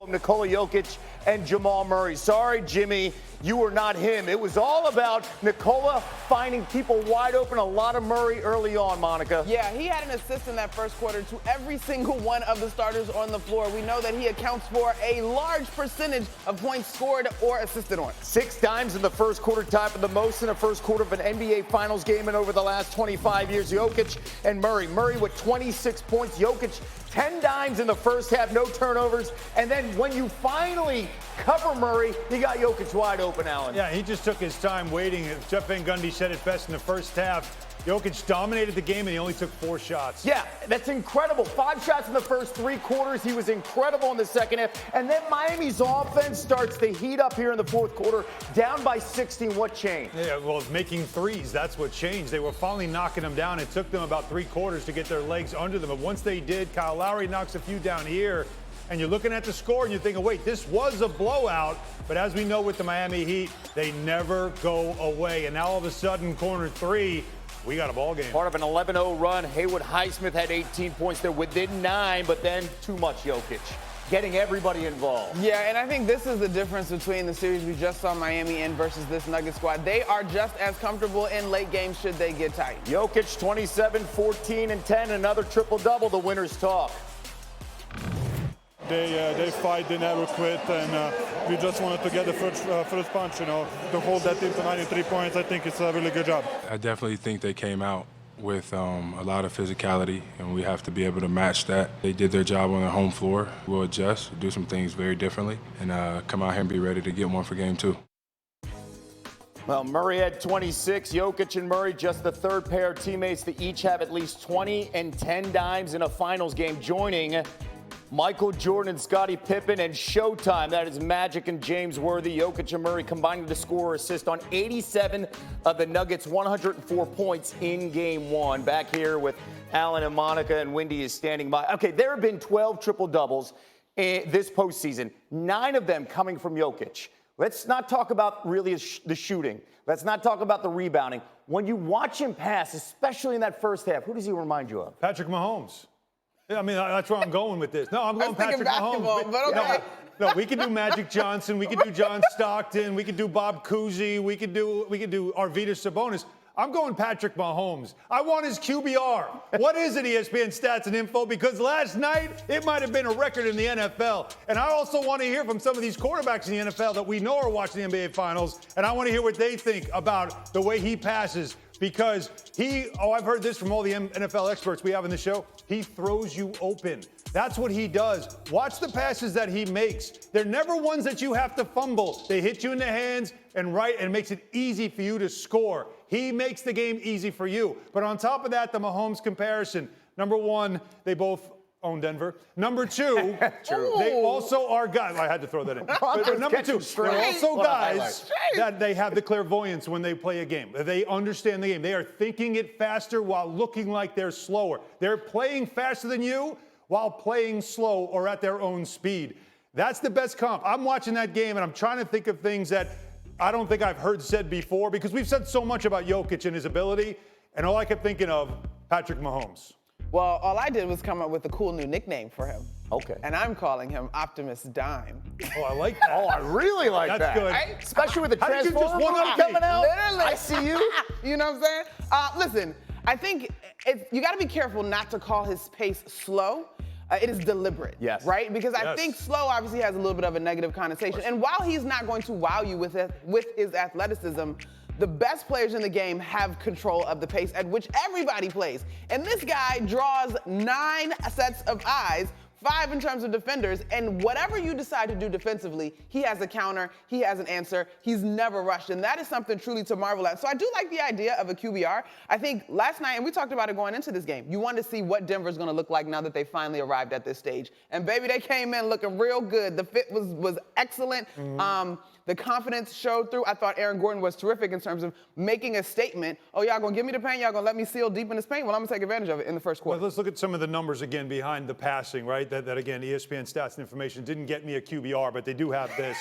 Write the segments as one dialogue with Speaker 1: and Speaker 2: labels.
Speaker 1: Nikola Jokic and Jamal Murray. Sorry, Jimmy, you were not him. It was all about Nikola finding people wide open, a lot of Murray early on, Monica.
Speaker 2: Yeah, he had an assist in that first quarter to every single one of the starters on the floor. We know that he accounts for a large percentage of points scored or assisted on.
Speaker 1: 6 dimes in the first quarter, tied for the most in a first quarter of an NBA Finals game in over the last 25 years. Jokic and Murray. Murray with 26 points. Jokic 10 dimes in the first half, no turnovers. And then when you finally cover Murray, you got Jokic wide open, Allen.
Speaker 3: Yeah, he just took his time waiting. Jeff Van Gundy said it best in the first half. Jokic dominated the game, and he only took 4 shots.
Speaker 1: Yeah, that's incredible. 5 shots in the first 3 quarters. He was incredible in the second half. And then Miami's offense starts to heat up here in the fourth quarter, down by 16. What changed?
Speaker 3: Yeah, well, making threes, that's what changed. They were finally knocking them down. It took them about 3 quarters to get their legs under them. But once they did, Kyle Lowry knocks a few down here. And you're looking at the score and you're thinking, wait, this was a blowout. But as we know with the Miami Heat, they never go away. And now all of a sudden, corner 3, we got a ball game.
Speaker 1: Part of an 11-0 run. Haywood Highsmith had 18 points. They're within 9, but then too much Jokic. Getting everybody involved.
Speaker 2: Yeah, and I think this is the difference between the series we just saw Miami in versus this Nuggets squad. They are just as comfortable in late games should they get tight.
Speaker 1: Jokic 27, 14, and 10. Another triple-double. The winners talk.
Speaker 4: They fight, they never quit, and we just wanted to get the first punch, to hold that team to 93 points. I think it's a really good job.
Speaker 5: I definitely think they came out with a lot of physicality, and we have to be able to match that. They did their job on their home floor. We'll adjust, do some things very differently, and come out here and be ready to get one for game 2.
Speaker 1: Well, Murray had 26. Jokic and Murray, just the third pair of teammates to each have at least 20 and 10 dimes in a finals game, joining Michael Jordan, Scottie Pippen, and Showtime. That is Magic and James Worthy. Jokic and Murray combining to score or assist on 87 of the Nuggets' 104 points in Game 1. Back here with Allen and Monica, and Wendy is standing by. Okay, there have been 12 triple-doubles this postseason, 9 of them coming from Jokic. Let's not talk about really the shooting. Let's not talk about the rebounding. When you watch him pass, especially in that first half, who does he remind you of?
Speaker 3: Patrick Mahomes. I mean, that's where I'm going with this. No, I'm going Patrick Mahomes.
Speaker 2: But okay.
Speaker 3: No, we can do Magic Johnson. We can do John Stockton. We can do Bob Cousy. We can do Arvydas Sabonis. I'm going Patrick Mahomes. I want his QBR. What is it, ESPN Stats and Info? Because last night, it might have been a record in the NFL. And I also want to hear from some of these quarterbacks in the NFL that we know are watching the NBA Finals. And I want to hear what they think about the way he passes. Because I've heard this from all the NFL experts we have in the show, he throws you open. That's what he does. Watch the passes that he makes. They're never ones that you have to fumble. They hit you in the hands and it makes it easy for you to score. He makes the game easy for you. But on top of that, the Mahomes comparison. Number 1, they both own Denver. Number 2, they also are guys. I had to throw that in. But number 2, they're also guys that they have the clairvoyance when they play a game. They understand the game. They are thinking it faster while looking like they're slower. They're playing faster than you while playing slow or at their own speed. That's the best comp. I'm watching that game and I'm trying to think of things that I don't think I've heard said before, because we've said so much about Jokic and his ability, and all I kept thinking of, Patrick Mahomes.
Speaker 2: Well, all I did was come up with a cool new nickname for him.
Speaker 1: Okay.
Speaker 2: And I'm calling him Optimus Dime.
Speaker 3: Oh, I like that.
Speaker 1: Oh, I really like that.
Speaker 3: That's good.
Speaker 2: Right?
Speaker 1: Especially with the
Speaker 3: How did you just
Speaker 1: Transformer
Speaker 3: one-up
Speaker 1: movie coming out.
Speaker 2: Literally.
Speaker 1: I see you.
Speaker 2: You know what I'm saying? Listen, I think you got to be careful not to call his pace slow. It is deliberate,
Speaker 1: yes.
Speaker 2: Right? Because I think slow obviously has a little bit of a negative connotation. And while he's not going to wow you with his athleticism, the best players in the game have control of the pace at which everybody plays. And this guy draws 9 sets of eyes, 5 in terms of defenders, and whatever you decide to do defensively, he has a counter, he has an answer, he's never rushed, and that is something truly to marvel at. So I do like the idea of a QBR. I think last night, and we talked about it going into this game, you wanted to see what Denver's gonna look like now that they finally arrived at this stage. And baby, they came in looking real good. The fit was excellent. The confidence showed through. I thought Aaron Gordon was terrific in terms of making a statement. Oh, y'all gonna give me the paint? Y'all gonna let me seal deep in this paint? Well, I'm gonna take advantage of it in the first quarter.
Speaker 3: Well, let's look at some of the numbers again behind the passing, right? That again, ESPN Stats and Information didn't get me a QBR, but they do have this.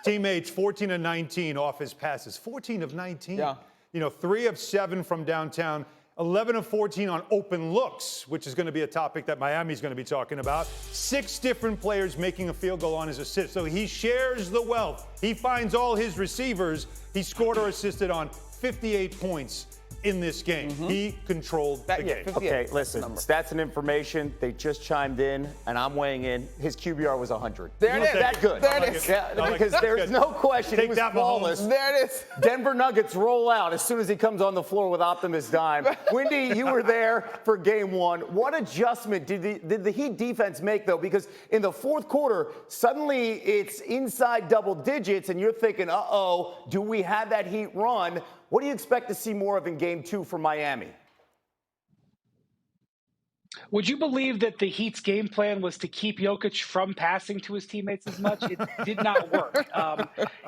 Speaker 3: Teammates 14 of 19 off his passes. 14 of 19.
Speaker 2: Yeah.
Speaker 3: 3 of 7 from downtown. 11 of 14 on open looks, which is going to be a topic that Miami's going to be talking about. 6 different players making a field goal on his assist. So he shares the wealth. He finds all his receivers. He scored or assisted on 58 points in this game. He controlled the game.
Speaker 1: Okay, listen, stats and information, they just chimed in, and I'm weighing in. His QBR was 100.
Speaker 2: There it is.
Speaker 1: That good.
Speaker 2: There it is.
Speaker 1: Yeah, because there's no question.
Speaker 3: Take
Speaker 1: He was
Speaker 3: that,
Speaker 1: flawless.
Speaker 3: Mahomes.
Speaker 2: There it is.
Speaker 1: Denver Nuggets roll out as soon as he comes on the floor with Optimus Dime. Windy, you were there for game 1. What adjustment did the Heat defense make, though? Because in the fourth quarter, suddenly it's inside double digits, and you're thinking, uh-oh, do we have that Heat run? What do you expect to see more of in game 2 for Miami?
Speaker 6: Would you believe that the Heat's game plan was to keep Jokic from passing to his teammates as much? It did not work,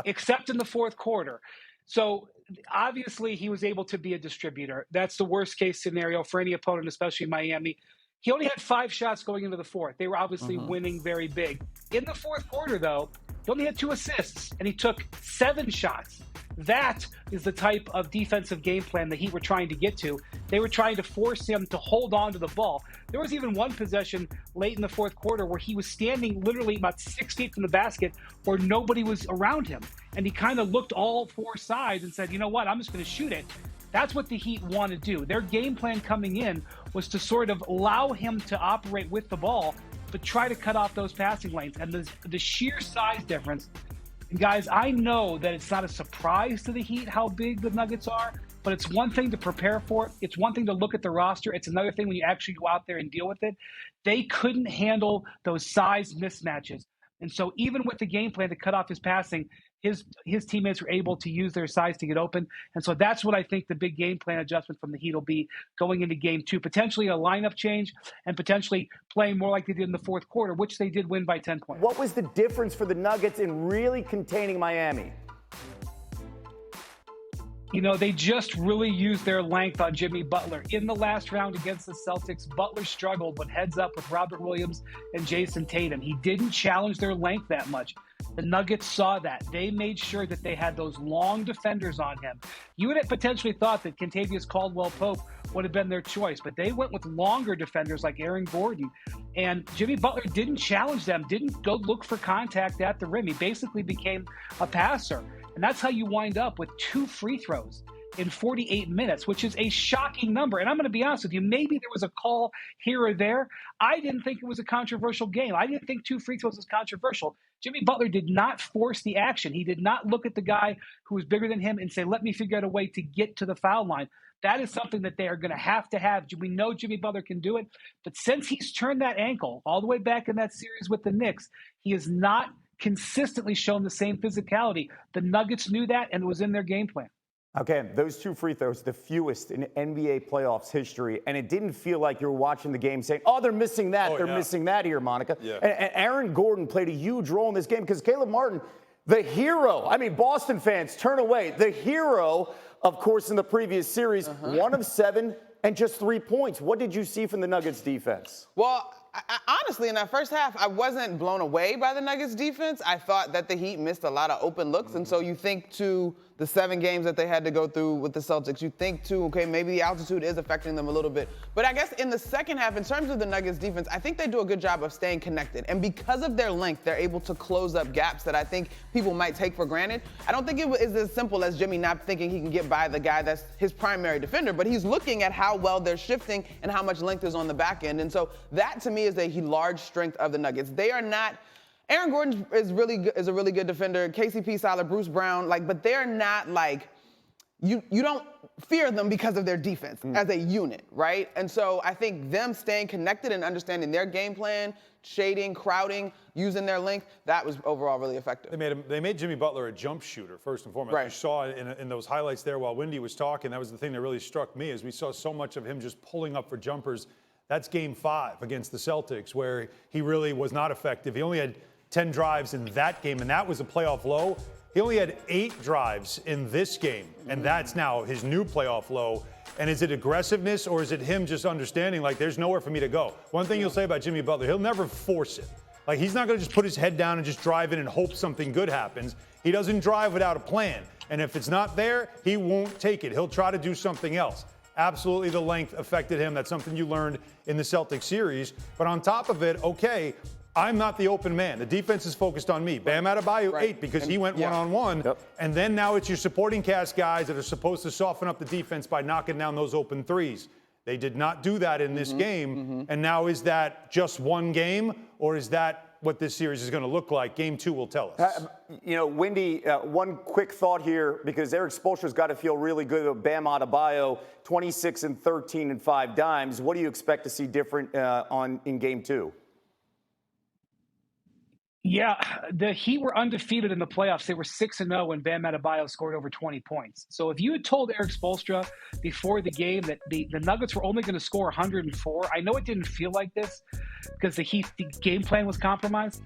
Speaker 6: except in the fourth quarter. So obviously he was able to be a distributor. That's the worst case scenario for any opponent, especially Miami. He only had 5 shots going into the fourth. They were obviously winning very big. In the fourth quarter, though, he only had 2 assists, and he took 7 shots. That is the type of defensive game plan that Heat were trying to get to. They were trying to force him to hold on to the ball. There was even one possession late in the fourth quarter where he was standing literally about 6 feet from the basket where nobody was around him. And he kind of looked all 4 sides and said, you know what, I'm just going to shoot it. That's what the Heat want to do. Their game plan coming in was to sort of allow him to operate with the ball, but try to cut off those passing lanes. And the sheer size difference. And guys, I know that it's not a surprise to the Heat how big the Nuggets are, but it's one thing to prepare for it. It's one thing to look at the roster. It's another thing when you actually go out there and deal with it. They couldn't handle those size mismatches. And so even with the game plan to cut off his passing, his teammates were able to use their size to get open. And so that's what I think the big game plan adjustment from the Heat will be going into game 2. Potentially a lineup change and potentially playing more like they did in the fourth quarter, which they did win by 10 points.
Speaker 1: What was the difference for the Nuggets in really containing Miami?
Speaker 6: You know, they just really used their length on Jimmy Butler. In the last round against the Celtics, Butler struggled, but heads up with Robert Williams and Jason Tatum. He didn't challenge their length that much. The Nuggets saw that. They made sure that they had those long defenders on him. You would have potentially thought that Kentavious Caldwell-Pope would have been their choice, but they went with longer defenders like Aaron Gordon. And Jimmy Butler didn't challenge them, didn't go look for contact at the rim. He basically became a passer. And that's how you wind up with 2 free throws in 48 minutes, which is a shocking number. And I'm going to be honest with you, maybe there was a call here or there. I didn't think it was a controversial game. I didn't think 2 free throws was controversial. Jimmy Butler did not force the action. He did not look at the guy who was bigger than him and say, let me figure out a way to get to the foul line. That is something that they are going to have. We know Jimmy Butler can do it. But since he's turned that ankle all the way back in that series with the Knicks, he has not consistently shown the same physicality. The Nuggets knew that, and it was in their game plan.
Speaker 1: Okay, those 2 free throws, the fewest in NBA playoffs history, and it didn't feel like you were watching the game saying, oh, they're missing that, missing that here, Monica.
Speaker 4: Yeah.
Speaker 1: And Aaron Gordon played a huge role in this game because Caleb Martin, the hero, I mean, Boston fans, turn away, the hero, of course, in the previous series, 1 of 7 and just 3 points. What did you see from the Nuggets defense?
Speaker 2: Well, honestly, in that first half, I wasn't blown away by the Nuggets defense. I thought that the Heat missed a lot of open looks. And so you think to the 7 games that they had to go through with the Celtics, you think to, okay, maybe the altitude is affecting them a little bit. But I guess in the second half, in terms of the Nuggets defense, I think they do a good job of staying connected. And because of their length, they're able to close up gaps that I think people might take for granted. I don't think it is as simple as Jimmy not thinking he can get by the guy that's his primary defender, but he's looking at how well they're shifting and how much length is on the back end. And so that, to me, is a large strength of the Nuggets. They are not Aaron Gordon is a really good defender. KCP solid, Bruce Brown, but they're not you don't fear them because of their defense as a unit, right? And so I think them staying connected and understanding their game plan, shading, crowding, using their length, that was overall really effective.
Speaker 3: They made Jimmy Butler a jump shooter, first and foremost.
Speaker 2: Right.
Speaker 3: You saw it in those highlights there while Windy was talking. That was the thing that really struck me, is we saw so much of him just pulling up for jumpers. That's game 5 against the Celtics, where he really was not effective. He only had 10 drives in that game, and that was a playoff low. He only had 8 drives in this game, and that's now his new playoff low. And is it aggressiveness, or is it him just understanding, there's nowhere for me to go? One thing you'll say about Jimmy Butler, he'll never force it. He's not going to just put his head down and just drive in and hope something good happens. He doesn't drive without a plan. And if it's not there, he won't take it. He'll try to do something else. Absolutely, the length affected him. That's something you learned in the Celtics series. But on top of it, okay, I'm not the open man. The defense is focused on me. Bam Adebayo, 8, because he went one-on-one.
Speaker 1: Yep.
Speaker 3: And then now it's your supporting cast guys that are supposed to soften up the defense by knocking down those open threes. They did not do that in this game. And now is that just one game, or is that what this series is going to look like? Game 2 will tell us.
Speaker 1: Windy, one quick thought here, because Eric Spoelstra's got to feel really good about Bam Adebayo, 26 and 13 and 5 dimes. What do you expect to see different in Game 2?
Speaker 6: Yeah, the Heat were undefeated in the playoffs. They were 6-0 when Bam Adebayo scored over 20 points. So if you had told Eric Spoelstra before the game that the Nuggets were only going to score 104, I know it didn't feel like this because the game plan was compromised.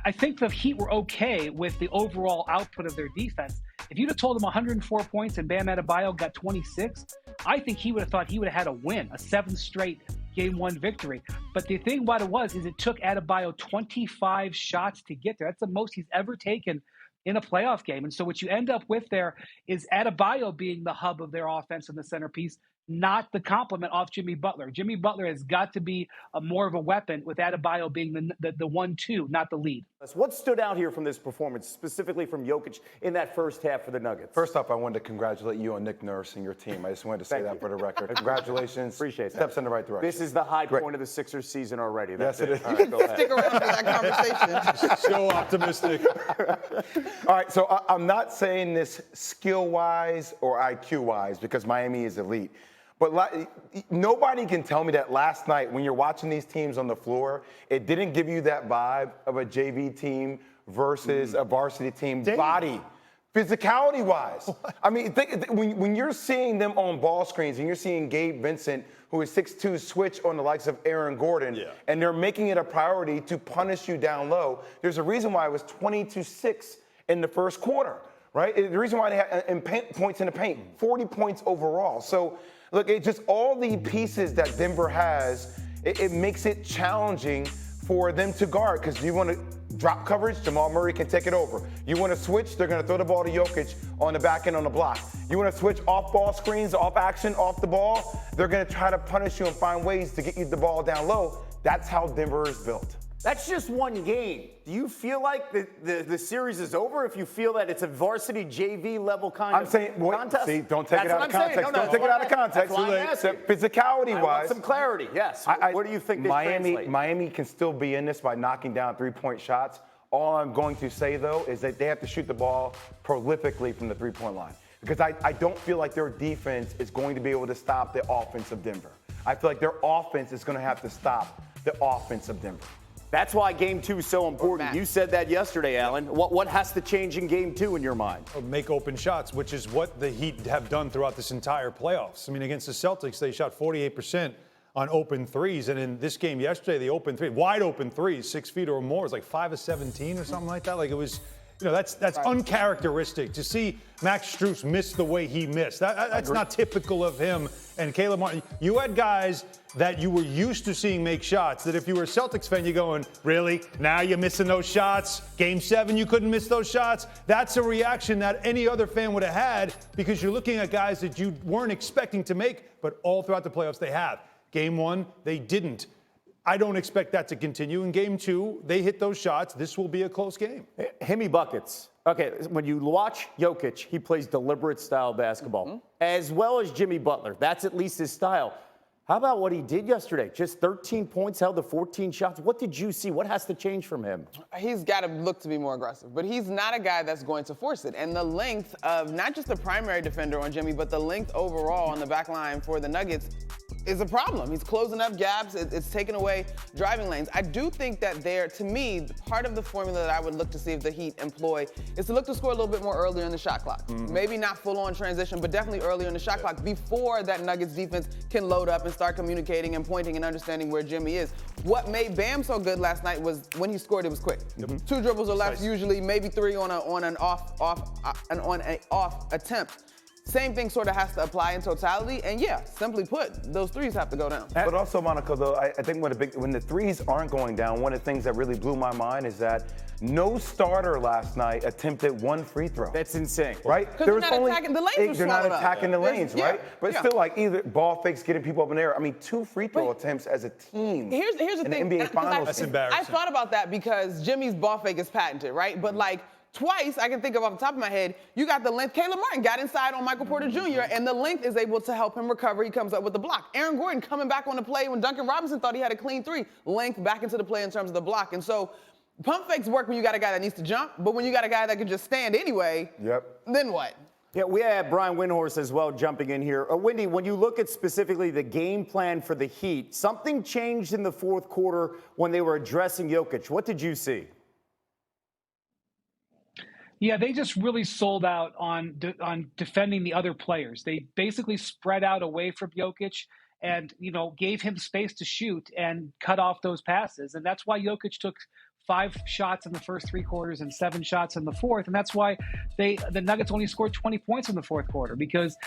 Speaker 6: I think the Heat were okay with the overall output of their defense. If you'd have told him 104 points and Bam Adebayo got 26, I think he would have thought he would have had a win, a 7th straight Game 1 victory. But the thing about it is it took Adebayo 25 shots to get there. That's the most he's ever taken in a playoff game. And so what you end up with there is Adebayo being the hub of their offense and the centerpiece, not the complement off Jimmy Butler. Jimmy Butler has got to be more of a weapon, with Adebayo being the 1-2, not the lead.
Speaker 1: What stood out here from this performance, specifically from Jokic in that first half for the Nuggets?
Speaker 7: First off, I wanted to congratulate you on Nick Nurse and your team. I just wanted to say that for the record. Congratulations.
Speaker 1: Appreciate that.
Speaker 7: Steps in the right direction.
Speaker 1: This is the high point of the Sixers season already.
Speaker 7: Yes, it is.
Speaker 1: All right, go ahead.
Speaker 2: Stick around for that conversation.
Speaker 3: So optimistic.
Speaker 7: All right, so I'm not saying this skill-wise or IQ-wise because Miami is elite. But nobody can tell me that last night when you're watching these teams on the floor, it didn't give you that vibe of a JV team versus a varsity team. Body, physicality-wise. I mean, when you're seeing them on ball screens and you're seeing Gabe Vincent, who is 6'2", switch on the likes of Aaron Gordon, and they're making it a priority to punish you down low, there's a reason why it was 20-6 in the first quarter, right? The reason why they had points in the paint, 40 points overall. So, look, it's just all the pieces that Denver has, it makes it challenging for them to guard, because you want to drop coverage, Jamal Murray can take it over. You want to switch, they're going to throw the ball to Jokic on the back end on the block. You want to switch off ball screens, off action, off the ball, they're going to try to punish you and find ways to get you the ball down low. That's how Denver is built.
Speaker 1: That's just one game. Do you feel like the series is over if you feel that it's a varsity JV level kind of contest?
Speaker 7: See, don't take it out of context. Don't take it out of context. Physicality-wise.
Speaker 1: I want some clarity, yes. What do you think this translates?
Speaker 7: Miami can still be in this by knocking down three-point shots. All I'm going to say, though, is that they have to shoot the ball prolifically from the three-point line, because I don't feel like their defense is going to be able to stop the offense of Denver. I feel like their offense is going to have to stop the offense of Denver.
Speaker 1: That's why Game 2 is so important. You said that yesterday, Alan. What has to change in Game 2 in your mind?
Speaker 3: Make open shots, which is what the Heat have done throughout this entire playoffs. I mean, against the Celtics, they shot 48% on open threes. And in this game yesterday, the open three, wide open threes, 6 feet or more, it was like 5 of 17 or something like that. Like, it was, that's uncharacteristic. To see Max Strus miss the way he missed, that's not typical of him. And Caleb Martin, you had guys that you were used to seeing make shots, that if you were a Celtics fan, you're going, really? Now you're missing those shots? Game 7, you couldn't miss those shots? That's a reaction that any other fan would have had, because you're looking at guys that you weren't expecting to make, but all throughout the playoffs they have. Game 1, they didn't. I don't expect that to continue. In Game 2, they hit those shots. This will be a close game.
Speaker 1: Himmy buckets. Okay, when you watch Jokic, he plays deliberate style basketball, as well as Jimmy Butler. That's at least his style. How about what he did yesterday? Just 13 points, held to 14 shots. What did you see? What has to change from him?
Speaker 2: He's got to look to be more aggressive, but he's not a guy that's going to force it. And the length of not just the primary defender on Jimmy, but the length overall on the back line for the Nuggets is a problem. He's closing up gaps. It's taking away driving lanes. I do think that to me, part of the formula that I would look to see if the Heat employ is to look to score a little bit more earlier in the shot clock. Maybe not full on transition, but definitely earlier in the shot clock before that Nuggets defense can load up and start communicating and pointing and understanding where Jimmy is. What made Bam so good last night was when he scored, it was quick. 2 dribbles or less, usually maybe 3 on an off attempt. Same thing sort of has to apply in totality. And yeah, simply put, those threes have to go down.
Speaker 7: But also, Monica, though, I think when the threes aren't going down, one of the things that really blew my mind is that no starter last night attempted one free throw.
Speaker 1: That's insane.
Speaker 7: Right?
Speaker 2: Because they're not attacking the lanes.
Speaker 7: They're not attacking the lanes, right? But
Speaker 2: yeah.
Speaker 7: still, like, either ball fakes, getting people up in the air. I mean, 2 free throw attempts as a team.
Speaker 2: Here's the
Speaker 7: in
Speaker 2: thing.
Speaker 7: The NBA Finals.
Speaker 3: That's embarrassing.
Speaker 2: I thought about that because Jimmy's ball fake is patented, right? But like twice, I can think of off the top of my head, you got the length. Caleb Martin got inside on Michael Porter Jr., and the length is able to help him recover. He comes up with the block. Aaron Gordon coming back on the play when Duncan Robinson thought he had a clean 3. Length back into the play in terms of the block. And so pump fakes work when you got a guy that needs to jump, but when you got a guy that can just stand anyway, then what?
Speaker 1: Yeah, we have Brian Windhorst as well jumping in here. Windy, when you look at specifically the game plan for the Heat, something changed in the fourth quarter when they were addressing Jokic. What did you see?
Speaker 6: Yeah, they just really sold out on defending the other players. They basically spread out away from Jokic and, gave him space to shoot and cut off those passes. And that's why Jokic took 5 shots in the first 3 quarters and 7 shots in the fourth. And that's why the Nuggets only scored 20 points in the fourth quarter, because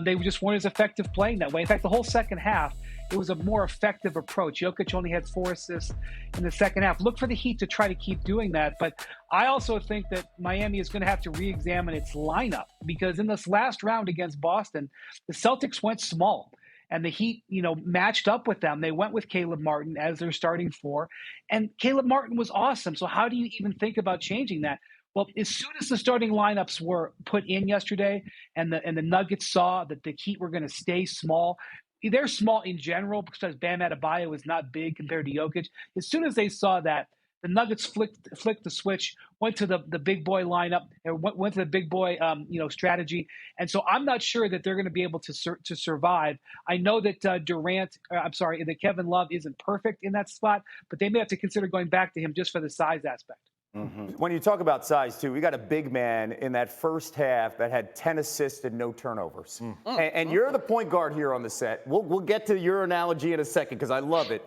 Speaker 6: they just weren't as effective playing that way. In fact, the whole second half, it was a more effective approach. Jokic only had 4 assists in the second half. Look for the Heat to try to keep doing that. But I also think that Miami is going to have to re-examine its lineup, because in this last round against Boston, the Celtics went small. And the Heat, matched up with them. They went with Caleb Martin as their starting 4. And Caleb Martin was awesome. So how do you even think about changing that? Well, as soon as the starting lineups were put in yesterday and the Nuggets saw that the Heat were going to stay small, they're small in general because Bam Adebayo is not big compared to Jokic. As soon as they saw that, the Nuggets flicked the switch, went to the big boy lineup, and went to the big boy strategy. And so I'm not sure that they're going to be able to survive. I know that that Kevin Love isn't perfect in that spot, but they may have to consider going back to him just for the size aspect.
Speaker 1: Mm-hmm. When you talk about size, too, we got a big man in that first half that had 10 assists and no turnovers. And you're the point guard here on the set. We'll get to your analogy in a second because I love it.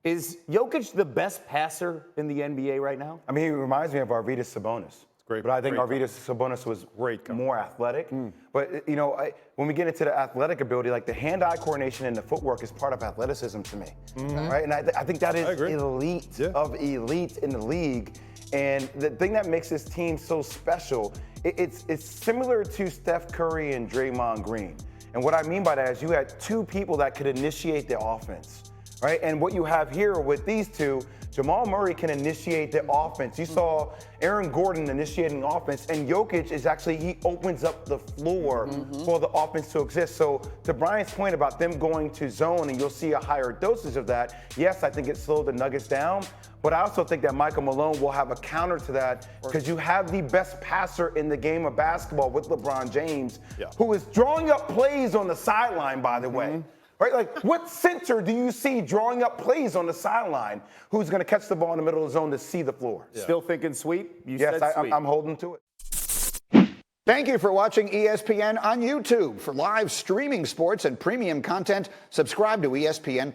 Speaker 1: Is Jokic the best passer in the NBA right now?
Speaker 7: I mean, he reminds me of Arvydas Sabonis.
Speaker 3: Great,
Speaker 7: but I think
Speaker 3: great
Speaker 7: Arvydas Sabonis was more athletic. But, when we get into the athletic ability, like the hand-eye coordination and the footwork is part of athleticism to me, right? And I think that is elite of elite in the league. And the thing that makes this team so special, it's similar to Steph Curry and Draymond Green. And what I mean by that is you had 2 people that could initiate the offense, right? And what you have here with these 2, Jamal Murray can initiate the offense. You saw Aaron Gordon initiating offense, and Jokic is he opens up the floor for the offense to exist. So to Brian's point about them going to zone, and you'll see a higher dosage of that, yes, I think it slowed the Nuggets down, but I also think that Michael Malone will have a counter to that because you have the best passer in the game of basketball with LeBron James, who is drawing up plays on the sideline, by the way. Right? Like, what center do you see drawing up plays on the sideline who's going to catch the ball in the middle of the zone to see the floor?
Speaker 1: Still thinking sweep?
Speaker 7: Yes, I'm holding to it.
Speaker 8: Thank you for watching ESPN on YouTube. For live streaming sports and premium content, subscribe to ESPN+.